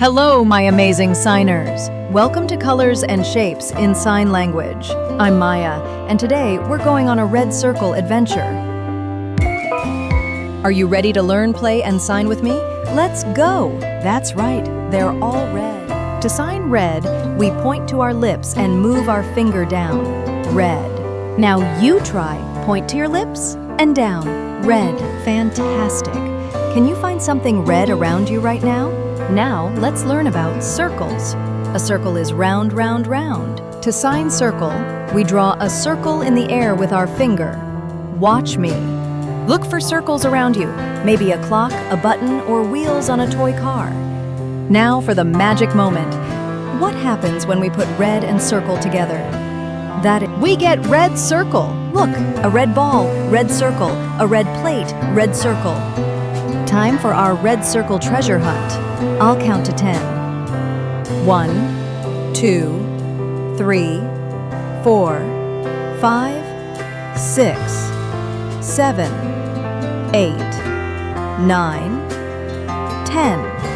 Hello, my amazing signers. Welcome to Colors and Shapes in Sign Language. I'm Maya, and today we're going on a red circle adventure. Are you ready to learn, play, and sign with me? Let's go! That's right, they're all red. To sign red, we point to our lips and move our finger down. Red. Now you try. Point to your lips and down. Red. Fantastic. Can you find something red around you right now? Now, let's learn about circles. A circle is round, round, round. To sign circle, we draw a circle in the air with our finger. Watch me. Look for circles around you, maybe a clock, a button, or wheels on a toy car. Now for the magic moment. What happens when we put red and circle together? We get red circle. Look, a red ball, red circle, a red plate, red circle. Time for our red circle treasure hunt. I'll count to 10. 1, 2, 3, 4, 5, 6, 7, 8, 9, 10.